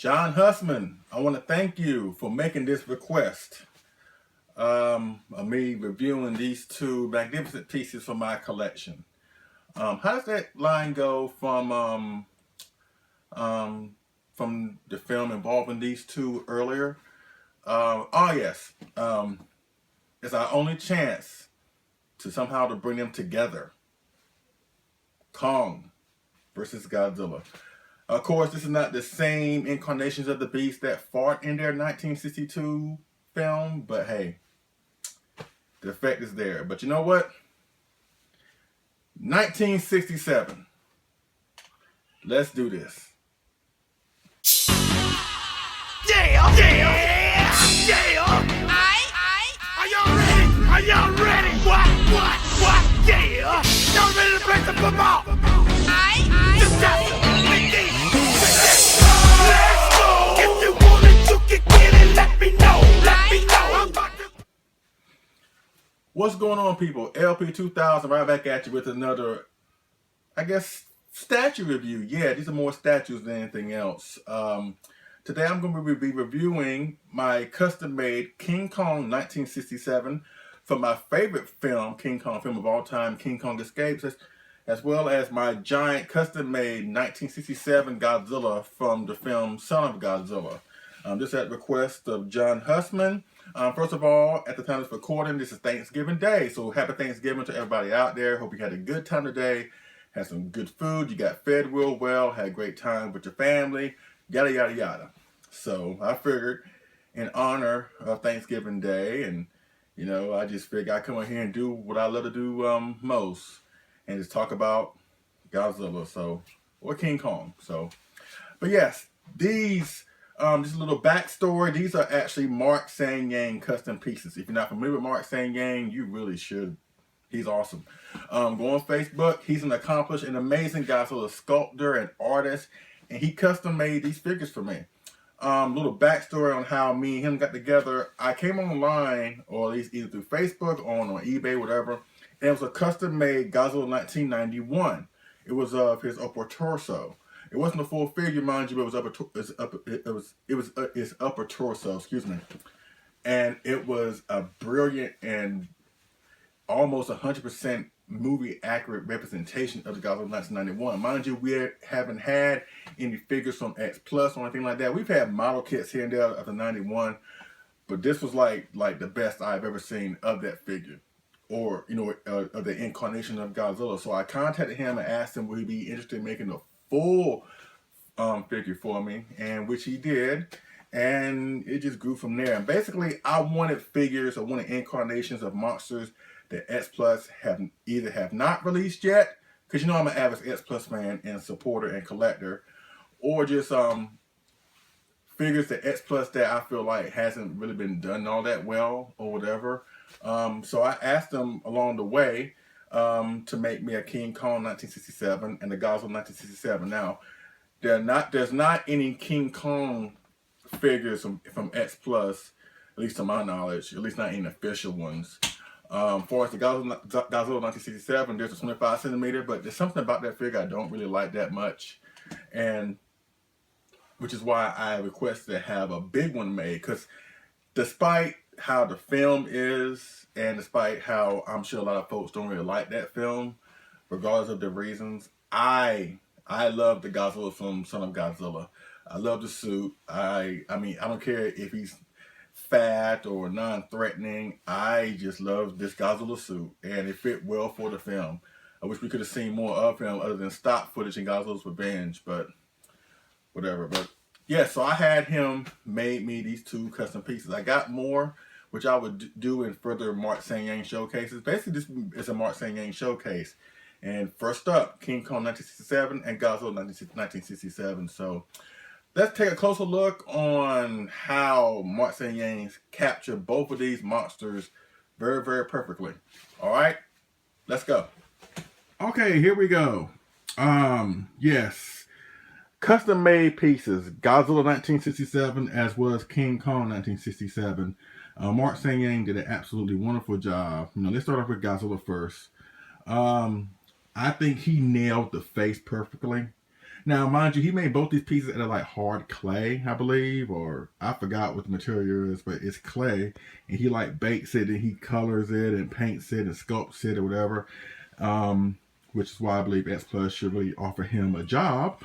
John Hussman, I want to thank you for making this request of me reviewing these two magnificent pieces from my collection. How does that line go from the film involving these two earlier? Oh yes, it's our only chance to somehow to bring them together. Kong versus Godzilla. Of course, this is not the same incarnations of the beast that fought in their 1962 film, but hey, the effect is there. But you know what? 1967. Let's do this. Yeah, yeah, yeah. Are y'all ready? Are y'all ready? What? Yeah. Y'all ready to play some football? Just let's go. If you want it, you can get it. Let me know. I'm about to. What's going on, people? LP 2000 right back at you with another, I guess, statue review. Yeah, these are more statues than anything else. Today I'm going to be reviewing my custom-made King Kong 1967 from my favorite film, King Kong film of all time, King Kong Escapes, as well as my giant custom-made 1967 Godzilla from the film Son of Godzilla. This at request of John Hussman. First of all, at the time of this recording, this is Thanksgiving Day, so happy Thanksgiving to everybody out there. Hope you had a good time today, had some good food, you got fed real well, had a great time with your family, yada yada yada. So I figured in honor of Thanksgiving Day, and you know, I just figured I'd come in here and do what I love to do most, and just talk about Godzilla, or King Kong. But yes, these just a little backstory. These are actually Mark Seng custom pieces. If you're not familiar with Mark Seng, you really should. He's awesome. Go on Facebook. He's an accomplished and amazing Godzilla sculptor and artist, and he custom made these figures for me. Little backstory on how me and him got together. I came online, or at least either through Facebook or on eBay, whatever, and it was a custom made Godzilla 1991. It was of his upper torso. It wasn't a full figure, mind you, but it was its upper torso, excuse me. And it was a brilliant and almost 100% movie accurate representation of the Godzilla 1991. Mind you, we haven't had any figures from X Plus or anything like that. We've had model kits here and there of the 91, but this was like the best I've ever seen of that figure, or of the incarnation of Godzilla. So I contacted him and asked him would he be interested in making a full figure for me, and which he did. And it just grew from there. And basically, I wanted figures, I wanted incarnations of monsters that X Plus have not released yet, because you know I'm an avid X Plus fan and supporter and collector, or just figures that X Plus that I feel like hasn't really been done all that well or whatever. So I asked them along the way to make me a King Kong 1967 and the Godzilla 1967. Now, there's not any King Kong figures from X Plus, at least to my knowledge, at least not any official ones. For us, the Godzilla 1967, there's a 25 centimeter, but there's something about that figure I don't really like that much, and which is why I requested to have a big one made. Because despite how the film is, and despite how I'm sure a lot of folks don't really like that film, regardless of the reasons, I love the Godzilla from Son of Godzilla. I love the suit. I mean, I don't care if he's fat or non-threatening. I just love this Godzilla suit, and it fit well for the film. I wish we could have seen more of him other than stock footage in Godzilla's Revenge, but whatever. But yeah, so I had him made me these two custom pieces. I got more, which I would do in further Mark Seng showcases. Basically, this is a Mark Seng showcase. And first up, King Kong 1967 and Godzilla 1967. So let's take a closer look on how Mark Seng capture both of these monsters very, very perfectly. All right, let's go. Okay, here we go. Yes, custom made pieces, Godzilla 1967 as well as King Kong 1967. Mark Seng did an absolutely wonderful job. Let's start off with Godzilla first. I think he nailed the face perfectly. Now, mind you, he made both these pieces out of like hard clay, I believe, or I forgot what the material is, but it's clay, and he like bakes it and he colors it and paints it and sculpts it or whatever. Which is why I believe X Plus should really offer him a job.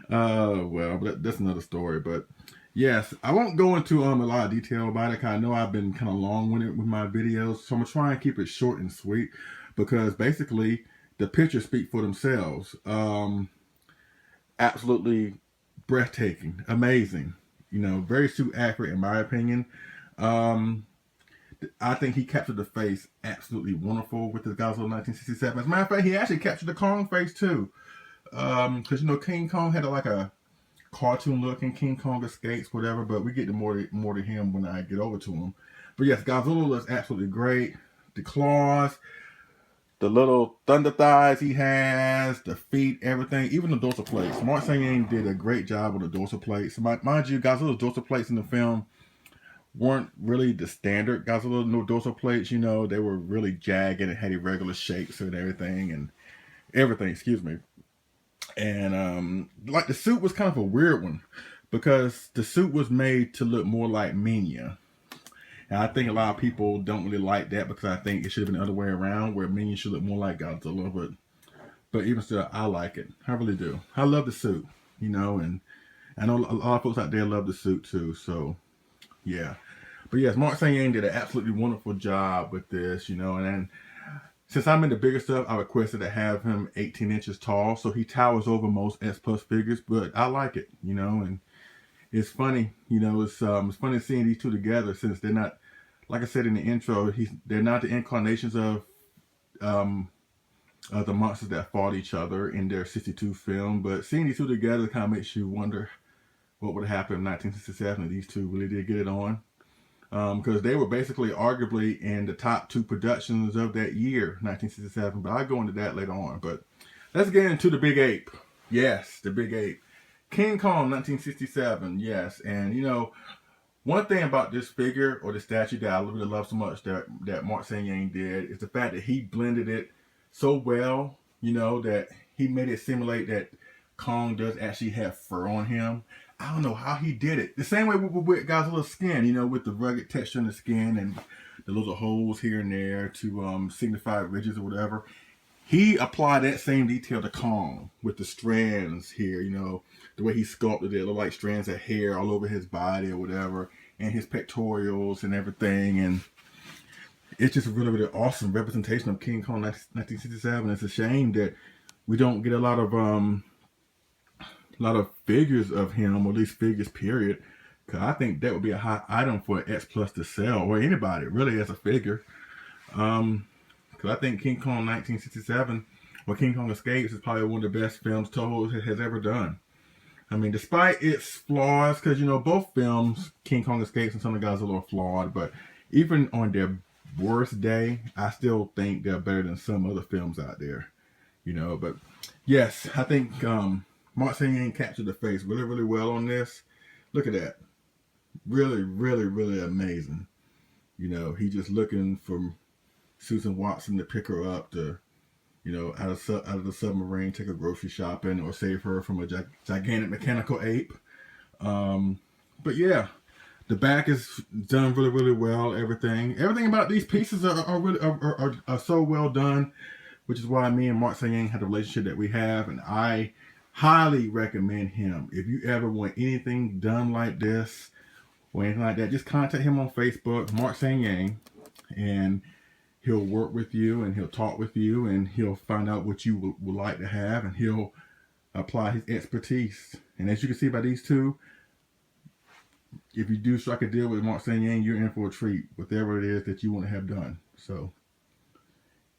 Well, but that's another story. But yes, I won't go into a lot of detail about it, because I know I've been kind of long-winded with my videos, so I'm gonna try and keep it short and sweet, because basically the pictures speak for themselves. Absolutely breathtaking, amazing. Very suit accurate in my opinion. I think he captured the face absolutely wonderful with the Godzilla 1967. As a matter of fact, he actually captured the Kong face too. Because King Kong had like a cartoon look, and King Kong escapes, whatever. But we get to more to him when I get over to him. But yes, Godzilla looks absolutely great. The claws, the little thunder thighs he has, the feet, everything, even the dorsal plates. Mark Seng did a great job with the dorsal plates. Mind you, Godzilla's dorsal plates in the film weren't really the standard Godzilla dorsal plates. They were really jagged and had irregular shapes and everything, excuse me. And like the suit was kind of a weird one, because the suit was made to look more like Mania. And I think a lot of people don't really like that, because I think it should have been the other way around, where Minion should look more like Godzilla. But even still, I like it. I really do. I love the suit, and I know a lot of folks out there love the suit too. So, yeah. But yes, Mark Seng did an absolutely wonderful job with this, and then since I'm into bigger stuff, I requested to have him 18 inches tall, so he towers over most X Plus figures. But I like it, and it's funny, it's funny seeing these two together, since they're not, like I said in the intro, they're not the incarnations of the monsters that fought each other in their 62 film. But seeing these two together kind of makes you wonder what would happen in 1967 if these two really did get it on. Because they were basically arguably in the top two productions of that year, 1967. But I'll go into that later on. But let's get into the Big Ape. Yes, the Big Ape. King Kong 1967, yes. And one thing about this figure, or the statue, that I really love so much that Mark Seng did, is the fact that he blended it so well, that he made it simulate that Kong does actually have fur on him. I don't know how he did it. The same way with Godzilla's skin, with the rugged texture in the skin and the little holes here and there to signify ridges or whatever. He applied that same detail to Kong with the strands here, the way he sculpted it. It looked like strands of hair all over his body or whatever, and his pectorals and everything. And it's just a really, really awesome representation of King Kong 1967. It's a shame that we don't get a lot of figures of him, or at least figures, period. Because I think that would be a hot item for an X Plus to sell, or anybody really as a figure. Because I think King Kong 1967, or King Kong Escapes, is probably one of the best films Toho has ever done. I mean, despite its flaws, because both films, King Kong Escapes and Son of Godzilla, are flawed, but even on their worst day, I still think they're better than some other films out there. But yes, I think Mark Seng captured the face really, really well on this. Look at that. Really, really, really amazing. He just looking for Susan Watson to pick her up to, out of the submarine, take her grocery shopping, or save her from a gigantic mechanical ape. But yeah, the back is done really, really well. Everything about these pieces are so well done, which is why me and Mark Seng had the relationship that we have, and I highly recommend him. If you ever want anything done like this or anything like that, just contact him on Facebook, Mark Seng, and he'll work with you, and he'll talk with you, and he'll find out what you would like to have, and he'll apply his expertise. And as you can see by these two, if you do strike a deal with Mark Seng, you're in for a treat, whatever it is that you want to have done. So,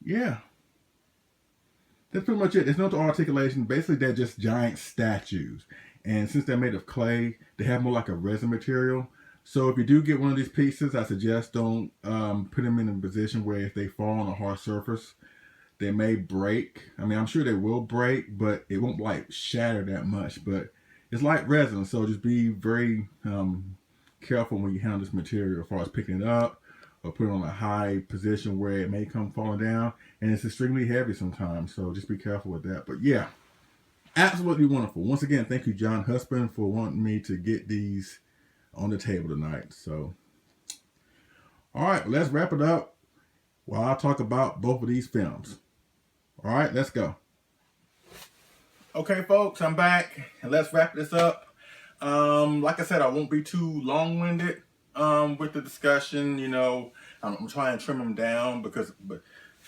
yeah. That's pretty much it. There's no articulation. Basically, they're just giant statues. And since they're made of clay, they have more like a resin material. So if you do get one of these pieces, I suggest don't put them in a position where if they fall on a hard surface, they may break. I mean, I'm sure they will break, but it won't like shatter that much. But it's like resin, so just be very careful when you handle this material as far as picking it up or put it on a high position where it may come falling down. And it's extremely heavy sometimes, so just be careful with that. But yeah, absolutely wonderful. Once again, thank you, John Husband, for wanting me to get these on the table tonight. So, all right, let's wrap it up while I talk about both of these films. All right, let's go. Okay, folks, I'm back, and let's wrap this up. Like I said, I won't be too long-winded with the discussion. I'm trying to trim them down but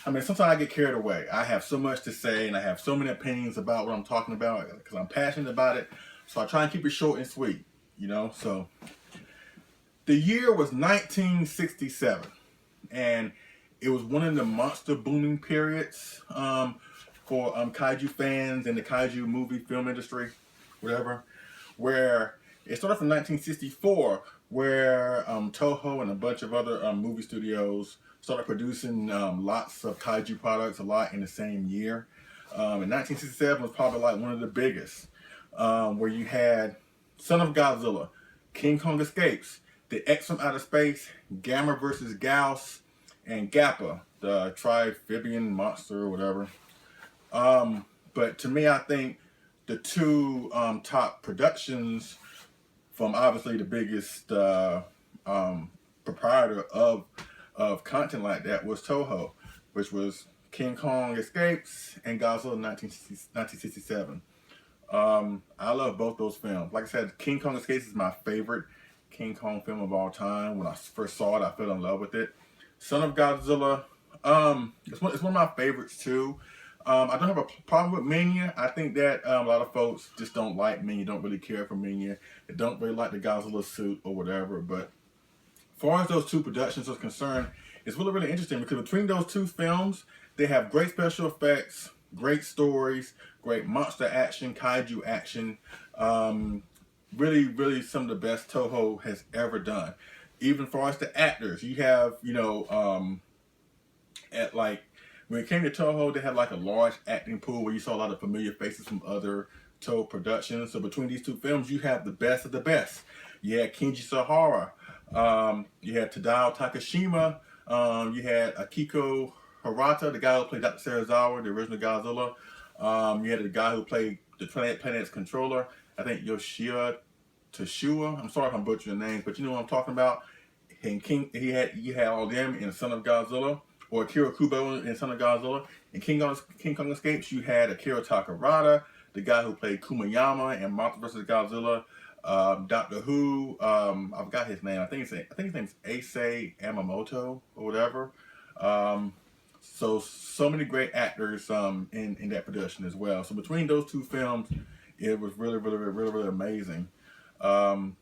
I mean, sometimes I get carried away. I have so much to say, and I have so many opinions about what I'm talking about because I'm passionate about it. So I try and keep it short and sweet, So the year was 1967, and it was one of the monster booming periods for kaiju fans in the kaiju movie film industry, whatever, where it started from 1964, where Toho and a bunch of other movie studios started producing lots of kaiju products a lot in the same year. And 1967 was probably like one of the biggest, where you had Son of Godzilla, King Kong Escapes, The X from Outer Space, Gamma versus Gauss, and Gappa, the Trifibian monster or whatever. But to me, I think the two top productions from obviously the biggest proprietor of content like that was Toho, which was King Kong Escapes and Godzilla 1967. I love both those films. Like I said, King Kong Escapes is my favorite King Kong film of all time. When I first saw it, I fell in love with it. Son of Godzilla, it's one of my favorites too. I don't have a problem with Mania. I think that a lot of folks just don't like Mania, don't really care for Mania. They don't really like the Godzilla suit or whatever. But as far as those two productions are concerned, it's really, really interesting because between those two films, they have great special effects, great stories, great monster action, kaiju action. Really, really some of the best Toho has ever done. Even as far as the actors, you have, at like, when it came to Toho, they had like a large acting pool where you saw a lot of familiar faces from other Toho productions. So between these two films, you have the best of the best. You had Kenji Sahara. You had Tadao Takashima. You had Akiko Hirata, the guy who played Dr. Serizawa, the original Godzilla. You had the guy who played the planet's controller. I think Yoshia Teshua. I'm sorry if I'm butchering names, but you know what I'm talking about. And he had all them in Son of Godzilla, or Akira Kubo in Son of Godzilla. In King Kong Escapes, you had Akira Takarada, the guy who played Kumayama in Mothra vs. Godzilla. Doctor Who, I forgot his name. I think his name's Issei Yamamoto or whatever. So many great actors in that production as well. So between those two films, it was really amazing. And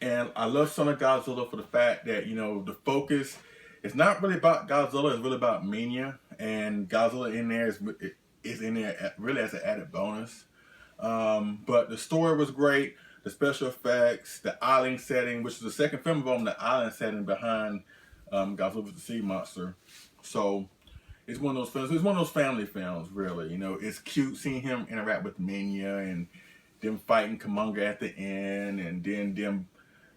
I love Son of Godzilla for the fact that, you know, the focus is not really about Godzilla, it's really about Minya. And Godzilla in there is in there really as an added bonus. But the story was great, the special effects, the island setting, which is the second film of the island setting behind Godzilla vs. the Sea Monster. So it's one of those films, it's one of those family films, really. You know, it's cute seeing him interact with Minya and them fighting Kumonga at the end, and then them,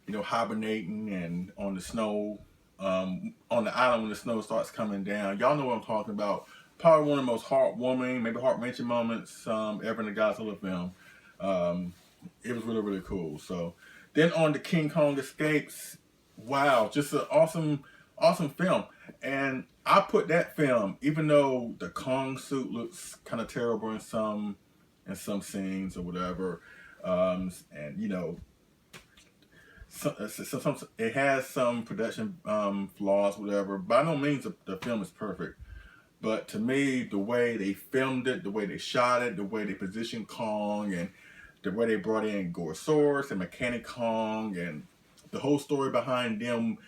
you know, hibernating and on the snow, on the island when the snow starts coming down. Y'all know what I'm talking about. Probably one of the most heartwarming, maybe heart-wrenching moments ever in a Godzilla film. It was really cool. So then on to King Kong Escapes. Wow, just an awesome film. And I put that film, even though the Kong suit looks kind of terrible in some scenes or whatever, and you know, it has some production flaws, whatever. By no means the film is perfect. But to me, the way they filmed it, the way they shot it, the way they positioned Kong, and the way they brought in Gorosaurus and Mechanic Kong, and the whole story behind them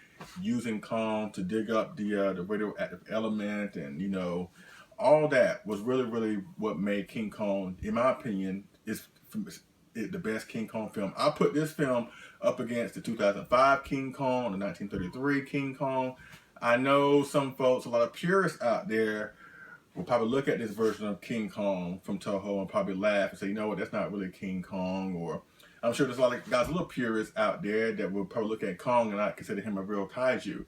using Kong to dig up the radioactive element, and you know, all that was really what made King Kong, in my opinion, is the best King Kong film. I put this film up against the 2005 King Kong, the 1933 King Kong. I know some folks, a lot of purists out there, will probably look at this version of King Kong from Toho and probably laugh and say, you know what, that's not really King Kong. Or I'm sure there's a lot of guys, a little purists out there that will probably look at Kong and not consider him a real kaiju.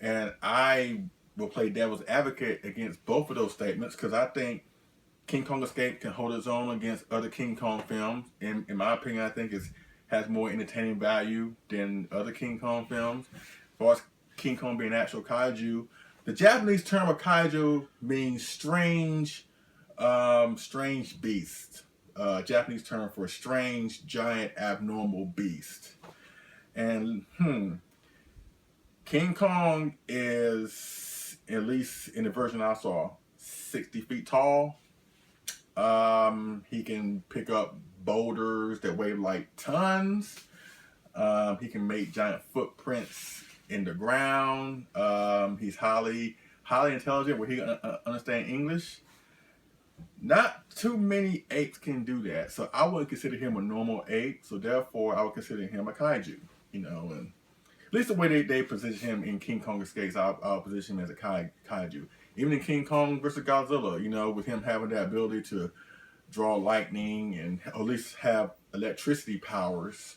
And I will play devil's advocate against both of those statements, because I think King Kong Escape can hold its own against other King Kong films. In my opinion, I think it has more entertaining value than other King Kong films. As far as King Kong being actual kaiju, the Japanese term of kaiju means strange beast. Japanese term for a strange, giant, abnormal beast. And King Kong is, at least in the version I saw, 60 feet tall. He can pick up boulders that weigh like tons. He can make giant footprints in the ground. He's highly intelligent, where he can understand English. Not too many apes can do that, so I wouldn't consider him a normal ape. So therefore, I would consider him a kaiju. You know, and at least the way they position him in King Kong Escapes, I'll position him as a kaiju. Even in King Kong vs. Godzilla, you know, with him having that ability to draw lightning and at least have electricity powers,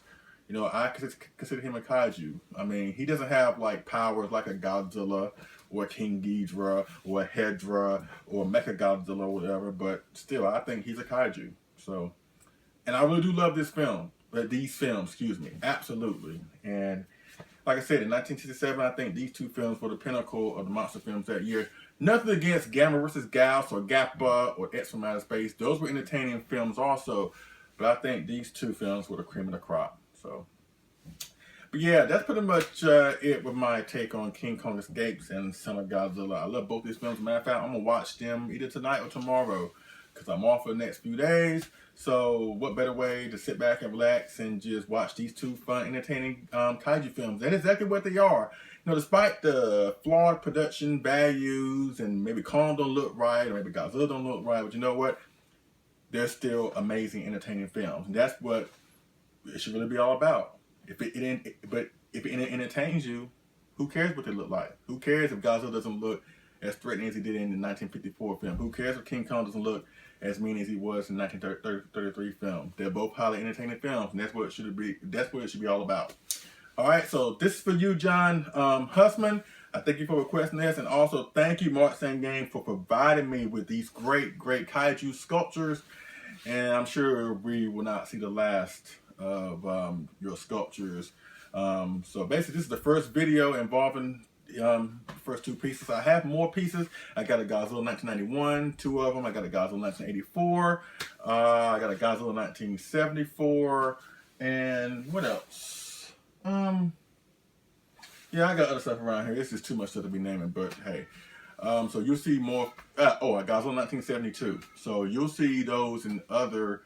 you know, I consider him a kaiju. I mean, he doesn't have like powers like a Godzilla or a King Ghidorah or a Hedra or Mecha Godzilla or whatever, but still, I think he's a kaiju. So, and I really do love this film, these films, excuse me, absolutely. And like I said, in 1967, I think these two films were the pinnacle of the monster films that year. Nothing against Gamma vs. Gauss or Gappa or X from Outer Space. Those were entertaining films also. But I think these two films were the cream of the crop. So, but yeah, that's pretty much it with my take on King Kong Escapes and Son of Godzilla. I love both these films. Matter of fact, I'm going to watch them either tonight or tomorrow, because I'm off for the next few days. So what better way to sit back and relax and just watch these two fun, entertaining kaiju films. That's exactly what they are. You know, despite the flawed production values and maybe Kong don't look right or maybe Godzilla don't look right, but you know what? They're still amazing, entertaining films. And that's what it should really be all about. If it entertains you, who cares what they look like? Who cares if Godzilla doesn't look as threatening as he did in the 1954 film? Who cares if King Kong doesn't look as mean as he was in the 1933 film? They're both highly entertaining films, and that's what it should be. That's what it should be all about. All right, so this is for you, John Hussman. I thank you for requesting this, and also thank you, Mark Seng for providing me with these great kaiju sculptures. and I'm sure we will not see the last of your sculptures. So basically, this is the first video involving the first two pieces. I have more pieces. I got a Godzilla 1991, two of them. I got a Godzilla 1984. I got a Godzilla 1974, and what else? Yeah, I got other stuff around here. This is too much stuff to be naming, but hey. So you'll see more. Oh, I got 1972. So you'll see those in other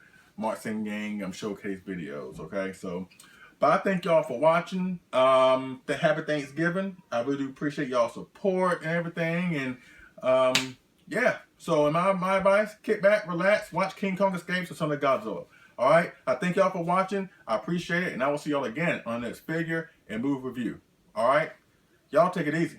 Seng showcase videos. Okay, so but I thank y'all for watching. Happy Thanksgiving. I really do appreciate y'all support and everything. And yeah. So in my advice, kick back, relax, watch King Kong Escapes or Son of Godzilla. All right. I thank y'all for watching. I appreciate it, and I will see y'all again on the next figure and move review. All right. Y'all take it easy.